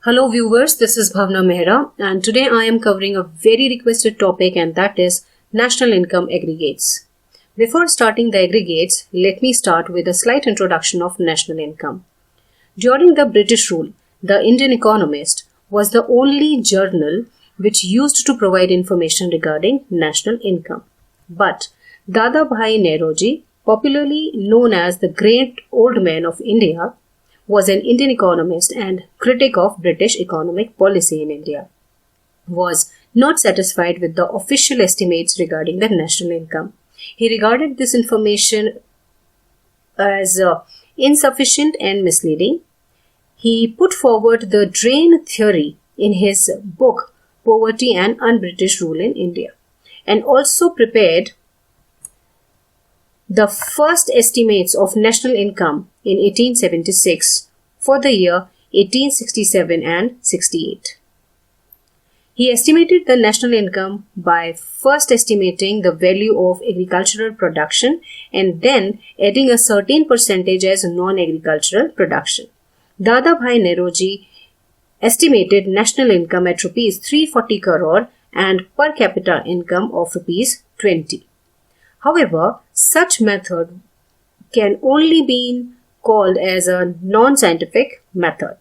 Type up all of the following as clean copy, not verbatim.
Hello viewers, this is Bhavna Mehra and today I am covering a very requested topic, and that is national income aggregates. Before starting the aggregates, let me start with a slight introduction of national income. During the British rule, the Indian Economist was the only journal which used to provide information regarding national income. But Dada Bhai Naoroji, popularly known as the Great Old Man of India, was an Indian economist and critic of British economic policy in India, was not satisfied with the official estimates regarding the national income. He regarded this information as insufficient and misleading. He put forward the drain theory in his book Poverty and Un-British Rule in India, and also prepared the first estimates of national income in 1876 for the year 1867 and 68. He estimated the national income by first estimating the value of agricultural production and then adding a certain percentage as non-agricultural production. Dada Bhai Naoroji estimated national income at rupees 340 crore and per capita income of rupees 20. However, such method can only be called as a non-scientific method.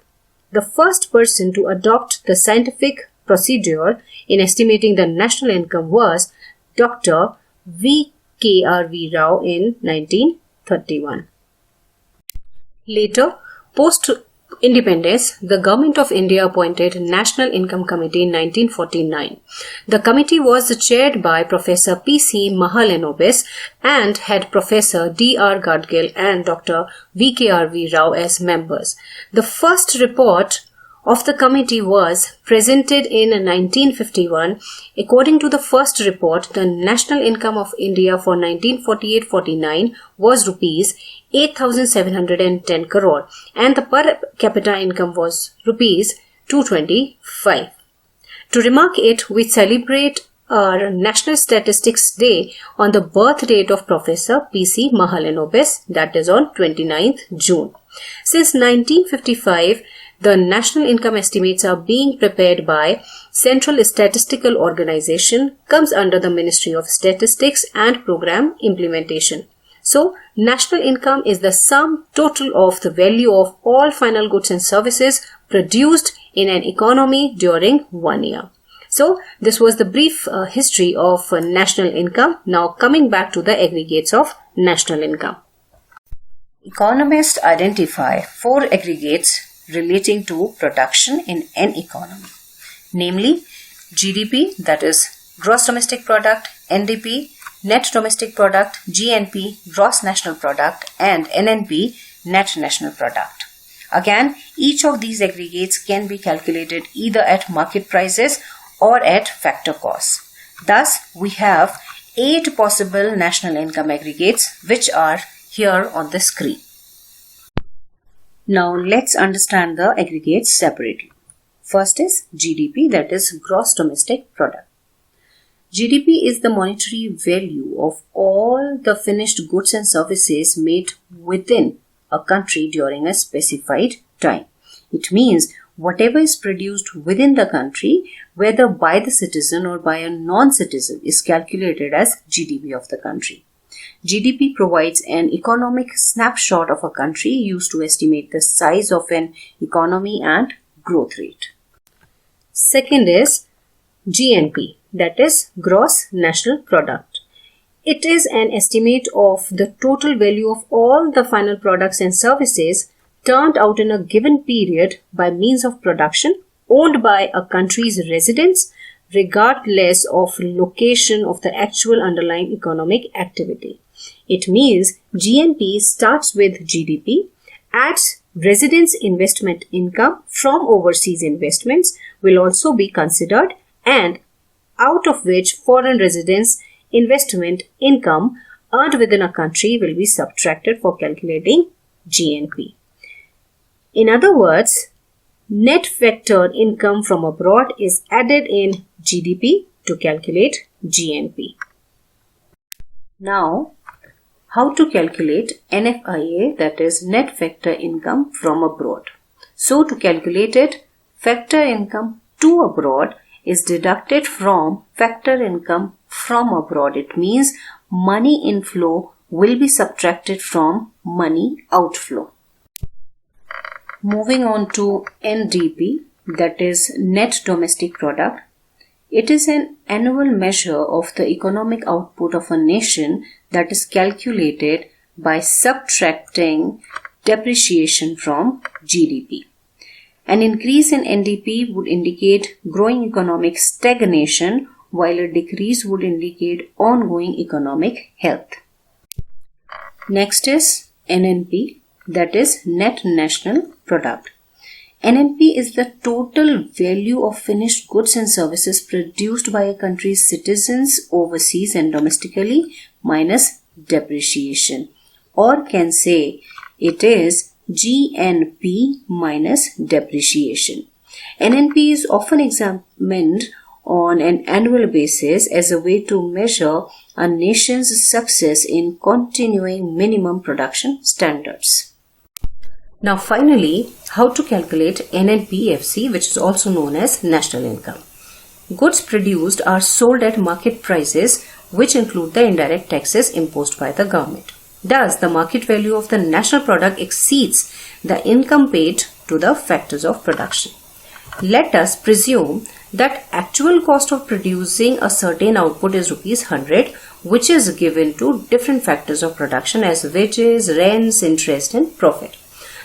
The first person to adopt the scientific procedure in estimating the national income was Dr. VKRV Rao in 1931. Later, post-independence, the Government of India appointed National Income Committee in 1949. The committee was chaired by Professor P.C. Mahalanobis and had Professor D.R. Gadgil and Dr. VKRV Rao as members. The first report of the committee was presented in 1951. According to the first report, the national income of India for 1948-49 was rupees 8,710 crore and the per capita income was rupees 225. To remark it, we celebrate our National Statistics Day on the birth date of Professor P.C. Mahalanobis, that is on 29th June. Since 1955, the national income estimates are being prepared by Central Statistical Organization, comes under the Ministry of Statistics and Program Implementation. So, national income is the sum total of the value of all final goods and services produced in an economy during 1 year. So, this was the brief history of national income. Now, coming back to the aggregates of national income. Economists identify 4 aggregates relating to production in an economy, namely GDP, that is Gross Domestic Product, NDP, Net Domestic Product, GNP, Gross National Product, and NNP, Net National Product. Again, each of these aggregates can be calculated either at market prices or at factor costs. Thus, we have 8 possible national income aggregates which are here on the screen. Now, let's understand the aggregates separately. First is GDP, that is Gross Domestic Product. GDP is the monetary value of all the finished goods and services made within a country during a specified time. It means whatever is produced within the country, whether by the citizen or by a non-citizen, is calculated as GDP of the country. GDP provides an economic snapshot of a country used to estimate the size of an economy and growth rate. Second is GNP, that is Gross National Product. It is an estimate of the total value of all the final products and services turned out in a given period by means of production owned by a country's residents, regardless of location of the actual underlying economic activity. It means GNP starts with GDP, adds residents' investment income from overseas investments will also be considered, and out of which foreign residents' investment income earned within a country will be subtracted for calculating GNP. In other words, net factor income from abroad is added in GDP to calculate GNP. Now, how to calculate NFIA, that is net factor income from abroad. So, to calculate it, factor income to abroad is deducted from factor income from abroad. It means money inflow will be subtracted from money outflow. Moving on to NDP, that is Net Domestic Product. It is an annual measure of the economic output of a nation that is calculated by subtracting depreciation from GDP. An increase in NDP would indicate growing economic stagnation, while a decrease would indicate ongoing economic health. Next is NNP, that is Net National Product. NNP is the total value of finished goods and services produced by a country's citizens overseas and domestically minus depreciation, or can say it is GNP minus depreciation. NNP is often examined on an annual basis as a way to measure a nation's success in continuing minimum production standards. Now finally, how to calculate NLPFC, which is also known as national income. Goods produced are sold at market prices, which include the indirect taxes imposed by the government. Thus, the market value of the national product exceeds the income paid to the factors of production. Let us presume that actual cost of producing a certain output is rupees 100, which is given to different factors of production as wages, rents, interest and profit.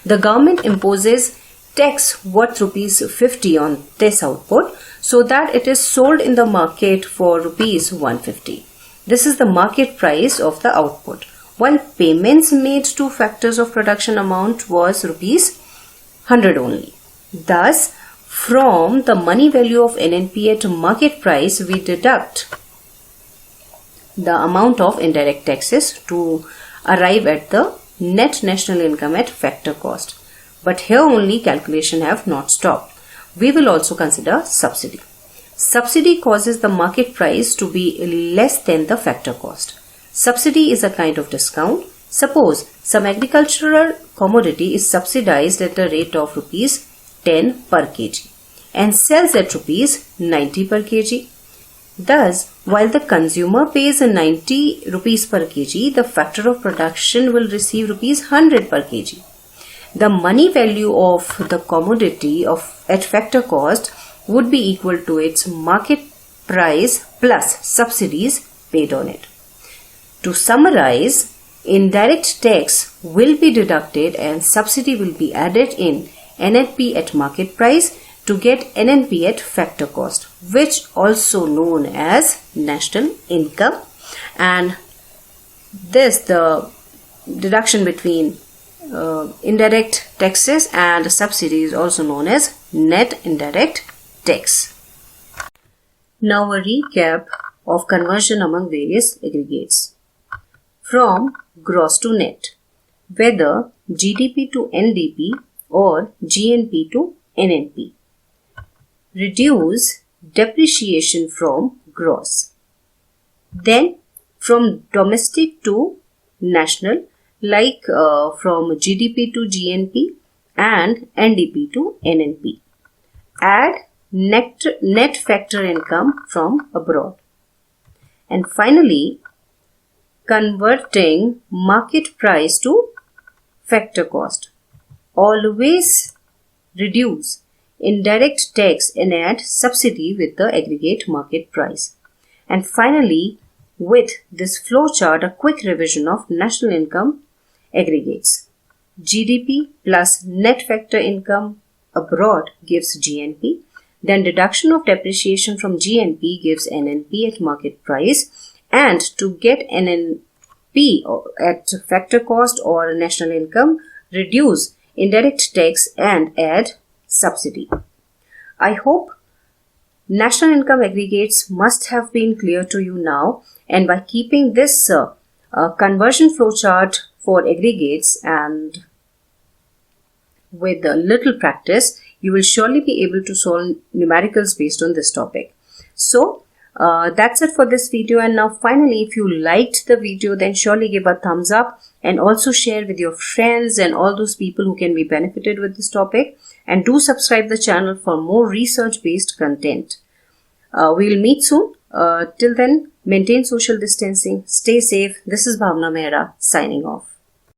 The government imposes tax worth rupees 50 on this output so that it is sold in the market for rupees 150. This is the market price of the output, while payments made to factors of production amount was rupees 100 only. Thus, from the money value of NNP at market price, we deduct the amount of indirect taxes to arrive at the net national income at factor cost. But here only calculation have not stopped. We will also consider subsidy. Subsidy causes the market price to be less than the factor cost. Subsidy is a kind of discount. Suppose some agricultural commodity is subsidized at a rate of rupees 10 per kg and sells at rupees 90 per kg. Thus, while the consumer pays 90 rupees per kg, the factor of production will receive rupees 100 per kg. The money value of the commodity at factor cost would be equal to its market price plus subsidies paid on it. To summarize, indirect tax will be deducted and subsidy will be added in NNP at market price to get NNP at factor cost, which also known as national income. And this, the deduction between indirect taxes and subsidy is also known as net indirect tax. Now a recap of conversion among various aggregates. From gross to net, whether GDP to NDP or GNP to NNP. Reduce depreciation from gross. Then from domestic to national, like from GDP to GNP and NDP to NNP. Add net factor income from abroad. And finally, converting market price to factor cost. Always reduce indirect tax and add subsidy with the aggregate market price. And finally, with this flowchart, a quick revision of national income aggregates. GDP plus net factor income abroad gives GNP. Then deduction of depreciation from GNP gives NNP at market price. And to get NNP at factor cost or national income, reduce indirect tax and add subsidy. I hope national income aggregates must have been clear to you now, and by keeping this conversion flowchart for aggregates and with a little practice, you will surely be able to solve numericals based on this topic. So that's it for this video. And now finally, if you liked the video, then surely give a thumbs up and also share with your friends and all those people who can be benefited with this topic. and do subscribe the channel for more research-based content. We'll meet soon. Till then, maintain social distancing, stay safe. This is Bhavna Mehra signing off.